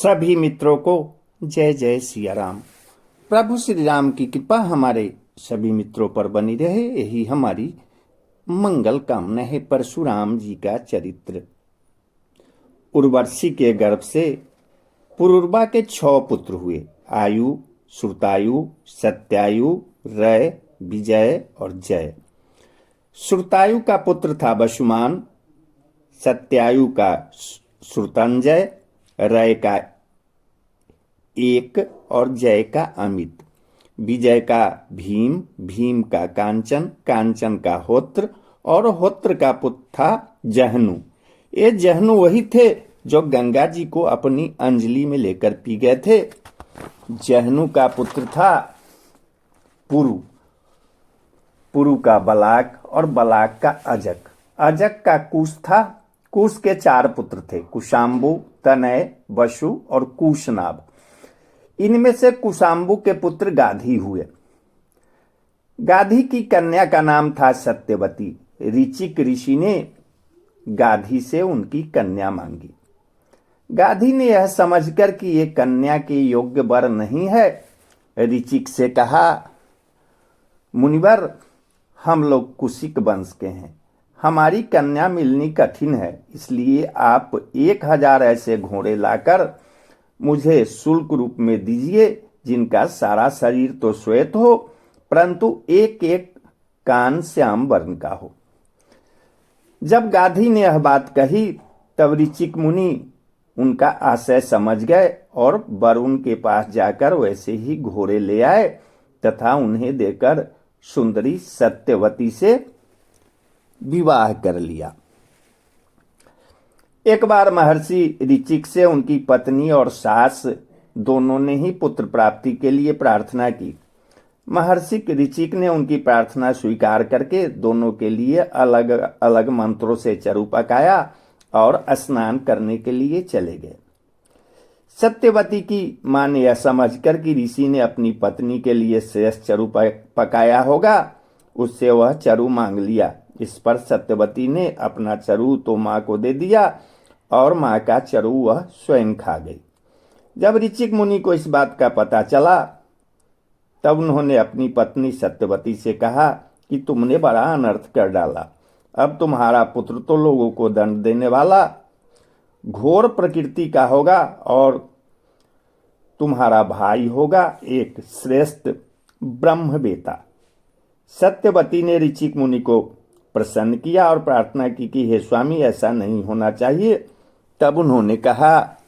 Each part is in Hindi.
सभी मित्रों को जय जय सिया राम। प्रभु श्री राम की कृपा हमारे सभी मित्रों पर बनी रहे, यही हमारी मंगल कामना है। परशुराम जी का चरित्र। उर्वशी के गर्भ से पुरुरवा के 6 पुत्र हुए, आयु, श्रुतायु, सत्यायु, रय, विजय और जय। श्रुतायु का पुत्र था वसुमान, सत्यायु का श्रुतंजय, रय का एक और जय का अमित। विजय का भीम, भीम का कांचन, कांचन का होत्र और होत्र का पुत्र था जहनु। ये जहनु वही थे जो गंगा जी को अपनी अंजलि में लेकर पी गए थे। जहनु का पुत्र था पुरु, पुरु का बलाक और बलाक का अजक। अजक का कुश था। कुश के 4 पुत्र थे, कुशाम्बु, तनय, वसु और कुशनाभ। इनमें से कुशाम्बु के पुत्र गाधी हुए। गाधी की कन्या का नाम था सत्यवती। ऋचिक ऋषि ने गाधी से उनकी कन्या मांगी। गाधी ने यह समझकर कि ये कन्या के योग्य वर नहीं है, ऋचिक से कहा, मुनिवर, हम लोग कुशिक वंश के हैं, हमारी कन्या मिलनी कठिन है, इसलिए आप 1000 ऐसे घोड़े लाकर मुझे शुल्क रूप में दीजिए, जिनका सारा शरीर तो श्वेत हो, परंतु एक एक कान श्याम वर्ण का हो। जब गाधी ने यह बात कही, तब ऋचिक मुनि उनका आशय समझ गए और वरुण के पास जाकर वैसे ही घोड़े ले आए तथा उन्हें देकर सुंदरी सत्यवती से विवाह कर लिया। एक बार महर्षि ऋचिक से उनकी पत्नी और सास दोनों ने ही पुत्र प्राप्ति के लिए प्रार्थना की। महर्षि ऋचिक ने उनकी प्रार्थना स्वीकार करके दोनों के लिए अलग अलग मंत्रों से चरु पकाया और स्नान करने के लिए चले गए। सत्यवती की मां ने यह समझकर कि ऋषि ने अपनी पत्नी के लिए श्रेष्ठ चरु पकाया होगा, उससे वह चरु मांग लिया। इस पर सत्यवती ने अपना चरु तो मां को दे दिया और मां का चरु वह स्वयं खा गई। जब ऋचिक मुनि को इस बात का पता चला, तब उन्होंने अपनी पत्नी सत्यवती से कहा कि तुमने बड़ा अनर्थ कर डाला। अब तुम्हारा पुत्र तो लोगों को दंड देने वाला घोर प्रकृति का होगा और तुम्हारा भाई होगा एक श्रेष्ठ ब्रह्मवेता। सत्यवती ने ऋचिक मुनि को प्रसन्न किया और प्रार्थना की कि हे स्वामी, ऐसा नहीं होना चाहिए। तब उन्होंने कहा,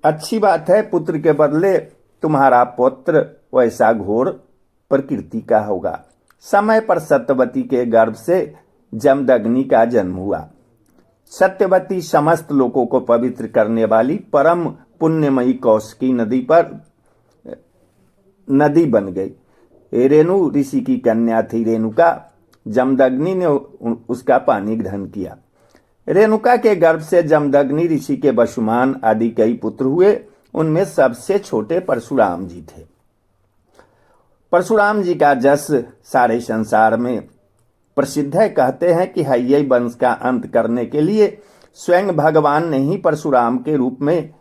अच्छी बात है, पुत्र के बदले तुम्हारा पुत्र वैसा घोर प्रकृति का होगा। समय पर सत्यवती के गर्भ से जमदग्नि का जन्म हुआ। सत्यवती समस्त लोगों को पवित्र करने वाली परम पुण्यमयी कौशिकी नदी बन गई। रेणु ऋषि की कन्या थी रेणुका। जमदग्नि ने उसका पानी ग्रहण किया। रेणुका के गर्भ से जमदग्नि ऋषि के वसुमान आदि कई पुत्र हुए। उनमें सबसे छोटे परशुराम जी थे। परशुराम जी का जस सारे संसार में प्रसिद्ध है। कहते हैं कि हय्यै वंश का अंत करने के लिए स्वयं भगवान ने ही परशुराम के रूप में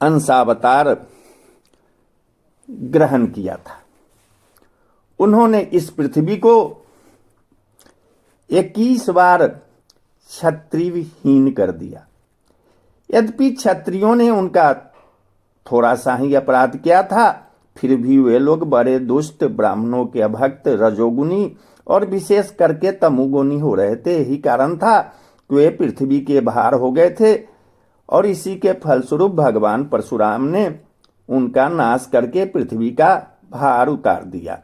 अंशावतार ग्रहण किया था। उन्होंने इस पृथ्वी को 21 बार क्षत्रियहीन कर दिया। यद्यपि क्षत्रियों ने उनका थोड़ा सा ही अपराध किया था, फिर भी वे लोग बड़े दुष्ट, ब्राह्मणों के अभक्त, रजोगुनी और विशेष करके तमोगुनी हो रहे थे। यही कारण था कि वे पृथ्वी के भार हो गए थे और इसी के फलस्वरूप भगवान परशुराम ने उनका नाश करके पृथ्वी का भार उतार दिया।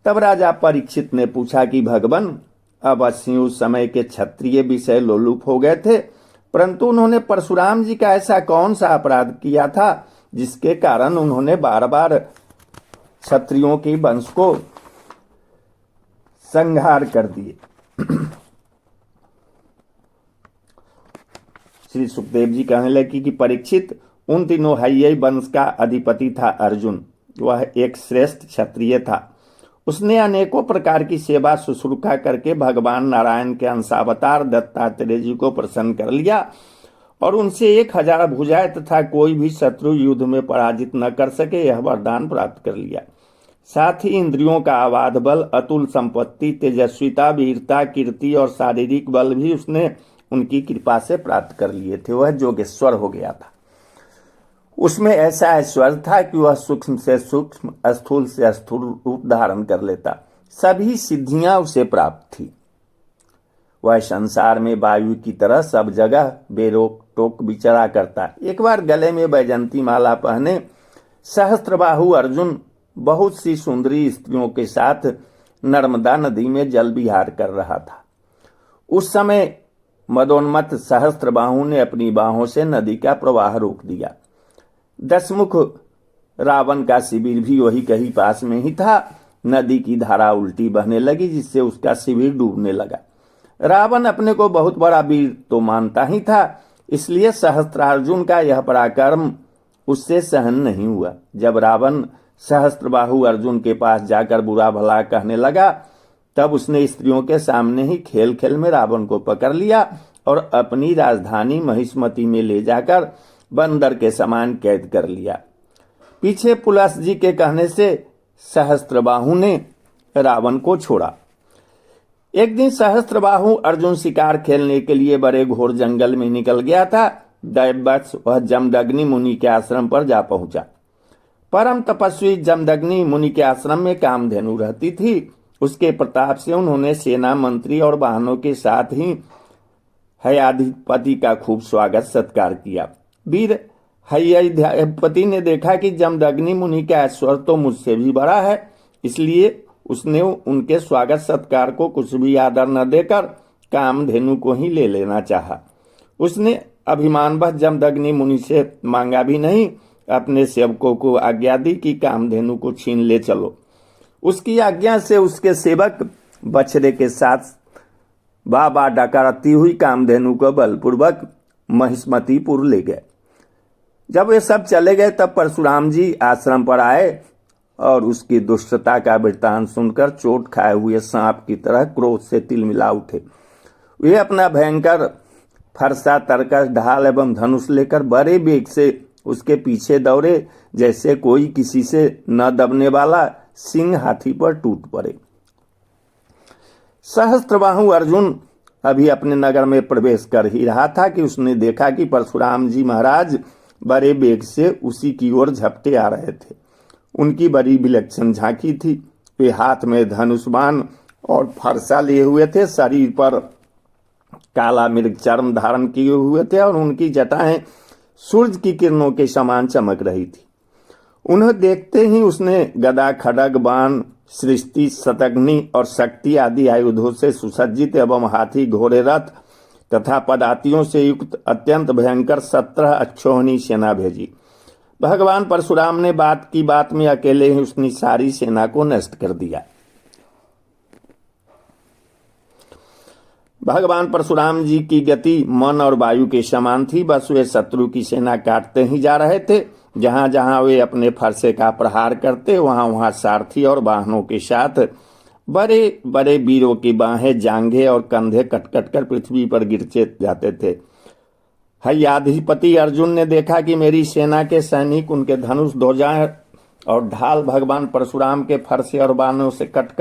तब राजा परीक्षित ने पूछा कि भगवान, अवश्य उस समय के क्षत्रिय विषय लोलुप हो गए थे, परंतु उन्होंने परशुराम जी का ऐसा कौन सा अपराध किया था जिसके कारण उन्होंने बार बार क्षत्रियों के वंश को संहार कर दिए। श्री सुखदेव जी कहने लगे कि परीक्षित, उन दिनों हय्यै वंश का अधिपति था अर्जुन। वह एक श्रेष्ठ क्षत्रिय था। उसने अनेकों प्रकार की सेवा शुश्रूषा करके भगवान नारायण के अंशावतार दत्तात्रेय जी को प्रसन्न कर लिया और उनसे 1000 भुजाएं तथा कोई भी शत्रु युद्ध में पराजित न कर सके, यह वरदान प्राप्त कर लिया। साथ ही इंद्रियों का अबाध बल, अतुल संपत्ति, तेजस्विता, वीरता, कीर्ति और शारीरिक बल भी उसने उनकी कृपा से प्राप्त कर लिए थे। वह जोगेश्वर हो गया था। उसमें ऐसा ऐश्वर्य था कि वह सूक्ष्म से सूक्ष्म, स्थूल से स्थूल रूप धारण कर लेता। सभी सिद्धियां उसे प्राप्त थी। वह संसार में वायु की तरह सब जगह बेरोक टोक विचरा करता। एक बार गले में बैजंती माला पहने सहस्त्रबाहु अर्जुन बहुत सी सुंदरी स्त्रियों के साथ नर्मदा नदी में जल विहार कर रहा था। उस समय मदोन्मत्त सहस्त्रबाहु ने अपनी बाहों से नदी का प्रवाह रोक दिया। दशमुख रावण का शिविर भी वही कहीं पास में ही था। नदी की धारा उल्टी बहने लगी, जिससे उसका शिविर डूबने लगा। रावण अपने को बहुत बड़ा वीर तो मानता ही था, इसलिए सहस्त्रार्जुन का यह पराक्रम उससे सहन नहीं हुआ। जब रावण सहस्त्रबाहु अर्जुन के पास जाकर बुरा भला कहने लगा, तब उसने स्त्रियों के सामने ही खेल खेल में रावण को पकड़ लिया और अपनी राजधानी महिष्मती में ले जाकर बंदर के समान कैद कर लिया। पीछे पुलस जी के कहने से सहस्त्रबाहु ने रावण को छोड़ा। एक दिन सहस्त्रबाहु अर्जुन शिकार खेलने के लिए बड़े घोर जंगल में निकल गया था। दैववश वह जमदग्नि मुनि के आश्रम पर जा पहुंचा। परम तपस्वी जमदग्नि मुनि के आश्रम में कामधेनु रहती थी। उसके प्रताप से उन्होंने सेना मंत्री और वाहनों के साथ ही हयाधिपति का खूब स्वागत सत्कार किया। वीर हयाधिपति ने देखा कि जमदग्नि मुनि का ऐश्वर्य तो मुझसे भी बड़ा है, इसलिए उसने उनके स्वागत सत्कार को कुछ भी आदर न देकर कामधेनु को ही ले लेना चाहा। उसने अभिमानवश जमदग्नि मुनि से मांगा भी नहीं, अपने सेवकों को आज्ञा दी कि कामधेनु को छीन ले चलो। उसकी आज्ञा से उसके सेवक बछड़े के साथ बाबा डकारती हुई कामधेनु को बलपूर्वक महिष्मतीपुर ले गए। जब वे सब चले गए, तब परशुराम जी आश्रम पर आए और उसकी दुष्टता का वृत्तांत सुनकर चोट खाए हुए सांप की तरह क्रोध से तिलमिला उठे। वे अपना भयंकर फरसा, तरकस, ढाल एवं धनुष लेकर बड़े वेग से उसके पीछे दौड़े, जैसे कोई किसी से न दबने वाला सिंह हाथी पर टूट पड़े। सहस्त्रबाहु अर्जुन अभी अपने नगर में प्रवेश कर ही रहा था कि उसने देखा कि परशुराम जी महाराज बड़े वेग से उसी की ओर झपटे आ रहे थे। उनकी बड़ी विलक्षण झांकी थी। वे हाथ में धनुष बाण और फरसा लिए हुए थे, शरीर पर काला मृग चर्म धारण किए हुए थे और उनकी जटाएं सूरज की किरणों के समान चमक रही थी। उन्हें देखते ही उसने गदा, खड्ग, बाण, सृष्टि, शतघ्नि और शक्ति आदि आयुधों से सुसज्जित एवं हाथी, घोड़े, रथ तथा पदातियों से युक्त अत्यंत भयंकर 17 अक्षौहिणी सेना भेजी। भगवान परशुराम ने बात की बात में अकेले ही उसने सारी सेना को नष्ट कर दिया। भगवान परशुराम जी की गति मन और वायु के समान थी। बस वे शत्रु की सेना काटते ही जा रहे थे। जहां जहां वे अपने फरसे का प्रहार करते, वहां वहां सारथी और वाहनों के साथ बड़े बड़े वीरों की बाहें, जांघें और कंधे कट कर पृथ्वी पर गिरचे जाते थे। हयाधिपति अर्जुन ने देखा कि मेरी सेना के सैनिक, उनके धनुष, ध्वजाएं और ढाल भगवान परशुराम के फरसे और बाणों से कट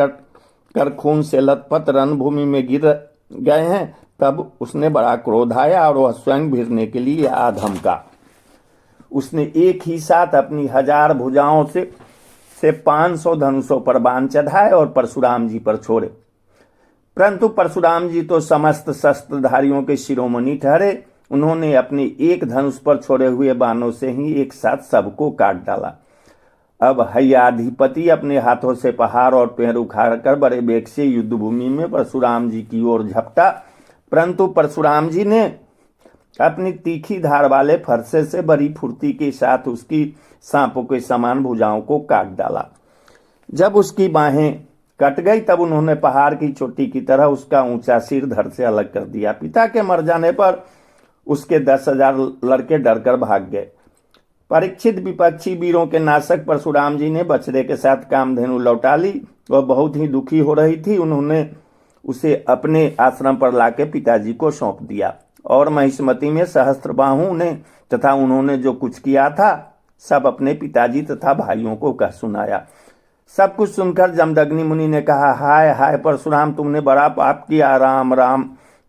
कर खून से लथपथ रणभूमि में गिर गए हैं। तब उसने बड़ा क्रोध आया और वह स्वयं भिड़ने के लिए आ धमका। उसने एक ही साथ अपनी 1000 भुजाओं से 500 धनुषों पर बाण चढ़ाए और परशुराम जी पर छोड़े। परंतु परशुराम जी तो समस्त शस्त्रधारियों के शिरोमणि ठहरे। उन्होंने अपने एक धनुष पर छोड़े हुए बाणों से ही एक साथ सबको काट डाला। अब हयाधिपति अपने हाथों से पहाड़ और पेड़ उखाड़कर बड़े वेग से युद्ध भूमि में परशुराम जी की ओर झपटा, परंतु परशुराम जी ने अपनी तीखी धार वाले फरसे से बड़ी फुर्ती के साथ उसकी सांपों के समान भुजाओं को काट डाला। जब उसकी बाहें कट गई, तब उन्होंने पहाड़ की चोटी की तरह उसका ऊंचा सिर धड़ से अलग कर दिया। पिता के मर जाने पर उसके 10,000 लड़के डरकर भाग गए। परीक्षित विपक्षी वीरों के नाशक परशुराम जी ने बछड़े के साथ कामधेनु लौटा ली। वह बहुत ही दुखी हो रही थी। उन्होंने उसे अपने आश्रम पर लाके पिताजी को सौंप दिया और महिष्मती में सहस्त्रबाहु ने तथा उन्होंने जो कुछ किया था सब अपने पिताजी तथा भाइयों को कह सुनाया। सब कुछ सुनकर जमदग्नि मुनि ने कहा, हाय हाय परशुराम, तुमने बड़ा पाप किया। राम राम,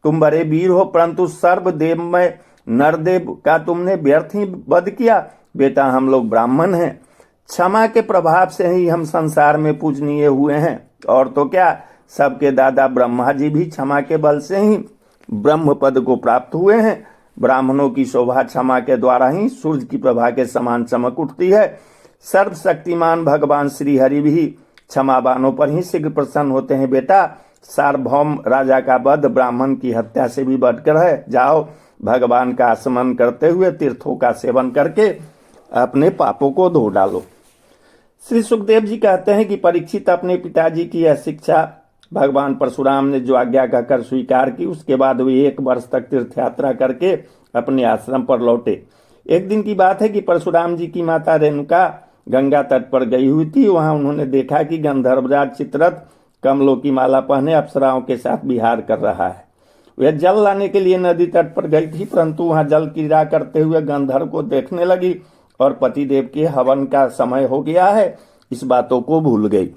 तुम बड़े वीर हो, परंतु सर्वदेव में नरदेव का तुमने व्यर्थ ही वध किया। बेटा, हम लोग ब्राह्मण हैं, क्षमा के प्रभाव से ही हम संसार में पूजनीय हुए हैं। और तो क्या, सबके दादा ब्रह्मा जी भी क्षमा के बल से ही ब्रह्म पद को प्राप्त हुए हैं। ब्राह्मणों की शोभा क्षमा के द्वारा ही सूर्य की प्रभा के समान चमक उठती है। सर्वशक्तिमान भगवान श्री हरि भी क्षमावानों पर ही शीघ्र प्रसन्न होते हैं। बेटा, सार्वभौम राजा का वध ब्राह्मण की हत्या से भी बढ़कर है। जाओ, भगवान का स्मरण करते हुए तीर्थों का सेवन करके अपने पापों को धो डालो। श्री सुखदेव जी कहते हैं कि परीक्षित अपने पिताजी की यह शिक्षा भगवान परशुराम ने जो आज्ञा कहकर स्वीकार की, उसके बाद वे 1 वर्ष तक तीर्थ यात्रा करके अपने आश्रम पर लौटे। एक दिन की बात है कि परशुराम जी की माता रेणुका गंगा तट पर गई हुई थी। वहां उन्होंने देखा कि गंधर्वराज चित्ररथ कमलों की माला पहने अप्सराओं के साथ विहार कर रहा है। वह जल लाने के लिए नदी तट पर गई थी, परंतु वहां जल क्रीड़ा करते हुए गंधर्व को देखने लगी और पतिदेव के हवन का समय हो गया है, इस बातों को भूल गई।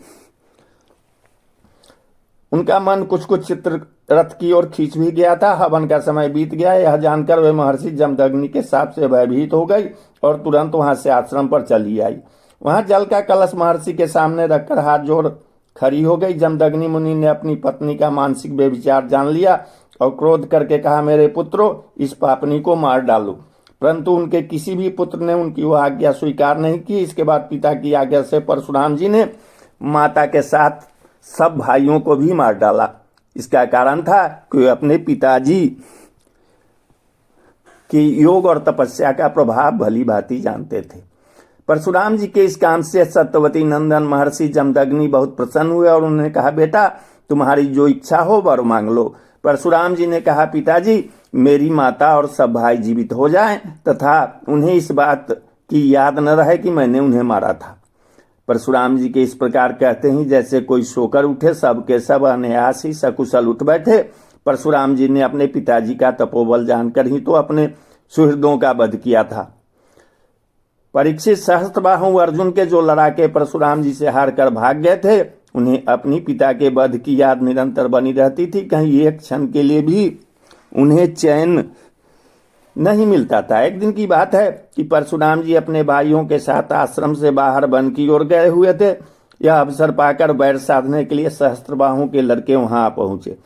उनका मन कुछ चित्ररथ की ओर खींच भी गया था। हवन का समय बीत गया, यह जानकर वे महर्षि जमदग्नि के शाप से भयभीत हो गई और तुरंत वहां से आश्रम पर चली आई। वहां जल का कलश महर्षि के सामने रखकर हाथ जोड़ खड़ी हो गई। जमदग्नि मुनि ने अपनी पत्नी का मानसिक व्यभिचार जान लिया और क्रोध करके कहा, मेरे पुत्रों, इस पापनी को मार डालो। परंतु उनके किसी भी पुत्र ने उनकी वह आज्ञा स्वीकार नहीं की। इसके बाद पिता की आज्ञा से परशुराम जी ने माता के साथ सब भाइयों को भी मार डाला। इसका कारण था कि वे अपने पिताजी की योग और तपस्या का प्रभाव भली भांति जानते थे। परशुराम जी के इस काम से सत्यवती नंदन महर्षि जमदग्नि बहुत प्रसन्न हुए और उन्होंने कहा, बेटा, तुम्हारी जो इच्छा हो वर मांग लो। परशुराम जी ने कहा, पिताजी, मेरी माता और सब भाई जीवित हो जाएं तथा उन्हें इस बात की याद न रहे कि मैंने उन्हें मारा था। परशुराम जी के इस प्रकार कहते ही जैसे कोई सोकर उठे, सबके सब अनायास ही सकुशल उठ बैठे। परशुराम जी ने अपने पिताजी का तपोबल जानकर ही तो अपने सुहृदों का वध किया था। परीक्षित सहस्त्रबाहु अर्जुन के जो लड़ाके परशुराम जी से हार कर भाग गए थे, उन्हें अपनी पिता के वध की याद निरंतर बनी रहती थी। कहीं एक क्षण के लिए भी उन्हें चैन नहीं मिलता था। एक दिन की बात है कि परशुराम जी अपने भाइयों के साथ आश्रम से बाहर वन की ओर गए हुए थे। यह अवसर पाकर वैर साधने के लिए सहस्त्रबाहु के लड़के वहां पहुंचे।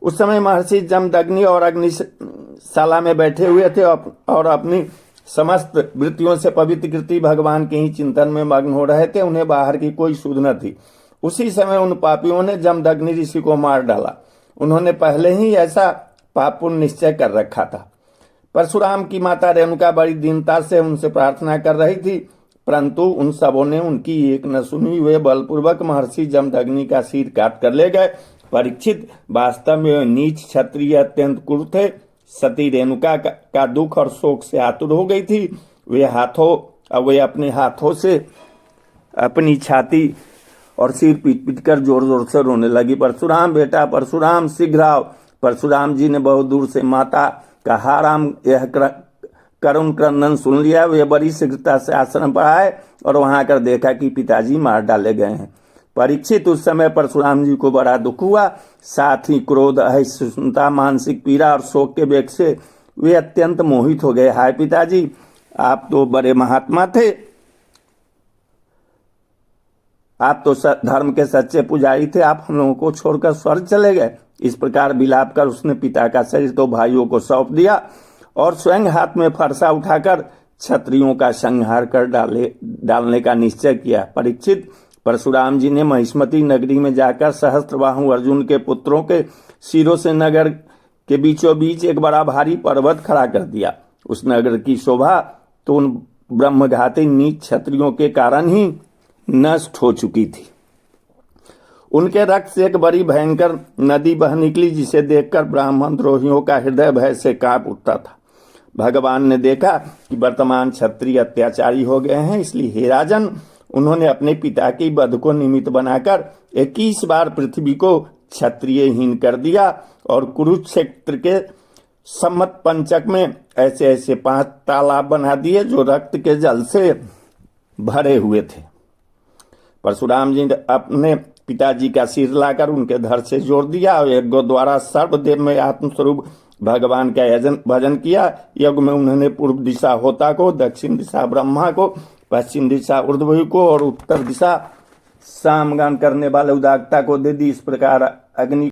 उस समय महर्षि जमदग्नि और अग्निशाला में बैठे हुए थे और अपनी समस्त वृत्तियों से पवित्र कृति भगवान के ही चिंतन में मग्न हो रहे थे। उन्हें बाहर की कोई सुध न थी। उसी समय उन पापियों ने जमदग्नि ऋषि को मार डाला। उन्होंने पहले ही ऐसा पापपूर्ण निश्चय कर रखा था। परशुराम की माता रेणुका बड़ी दीनता से उनसे प्रार्थना कर रही थी, परंतु उन सबों ने उनकी एक न सुनी। वे बलपूर्वक महर्षि जमदग्नि का सिर काट कर ले गए। परीक्षित, वास्तव में नीच क्षत्रिय अत्यंत क्रूर थे। सती रेणुका का दुख और शोक से आतुर हो गई थी। वे अपने हाथों से अपनी छाती और सिर पीट पीट कर जोर जोर से रोने लगी। परशुराम, बेटा परशुराम, शीघ्र आओ। परशुराम जी ने बहुत दूर से माता का हाराम यह करुण क्रंदन सुन लिया। वे बड़ी शीघ्रता से आश्रम पर आए और वहां आकर देखा कि पिताजी मार डाले गए हैं। परीक्षित, उस समय परशुराम जी को बड़ा दुख हुआ। साथ ही क्रोध, असहिष्णुता, मानसिक पीड़ा और शोक के वेग से वे अत्यंत मोहित हो गए। हाय पिताजी, आप तो बड़े महात्मा थे, आप तो धर्म के सच्चे पुजारी थे, आप हम लोगों को छोड़कर स्वर्ग चले गए। इस प्रकार विलाप कर उसने पिता का शरीर तो भाइयों को सौंप दिया और स्वयं हाथ में फरसा उठाकर क्षत्रियों का संहार कर डालने का निश्चय किया। परीक्षित, परशुराम जी ने महिष्मती नगरी में जाकर सहस्त्रबाहु अर्जुन के पुत्रों के सिरों से नगर के बीचों बीच एक बड़ा भारी पर्वत खड़ा कर दिया। उस नगर की शोभा तो उन ब्रह्मघाती नीच क्षत्रियों के कारण ही नष्ट हो चुकी थी। उनके रक्त से एक बड़ी भयंकर नदी बह निकली, जिसे देखकर ब्राह्मण द्रोहियों का हृदय भय से कांप उठता था। भगवान ने देखा कि वर्तमान क्षत्रिय अत्याचारी हो गए हैं, इसलिए हे राजन, उन्होंने अपने पिता की वध को निमित्त बनाकर 21 बार पृथ्वी को क्षत्रियहीन कर दिया और कुरुक्षेत्र के सम्मत पंचक में ऐसे ऐसे 5 तालाब बना दिए जो रक्त के जल से भरे हुए थे। परशुराम जी ने अपने पिताजी का सिर लाकर उनके धड़ से जोड़ दिया और यज्ञ द्वारा सर्वदेव में आत्मस्वरूप भगवान का भजन किया। यज्ञ में उन्होंने पूर्व दिशा होता को, दक्षिण दिशा ब्रह्मा को, पश्चिम दिशा ऊर्ध्वयु को और उत्तर दिशा सामगान करने वाले उदागता को दे दी। इस प्रकार अग्नि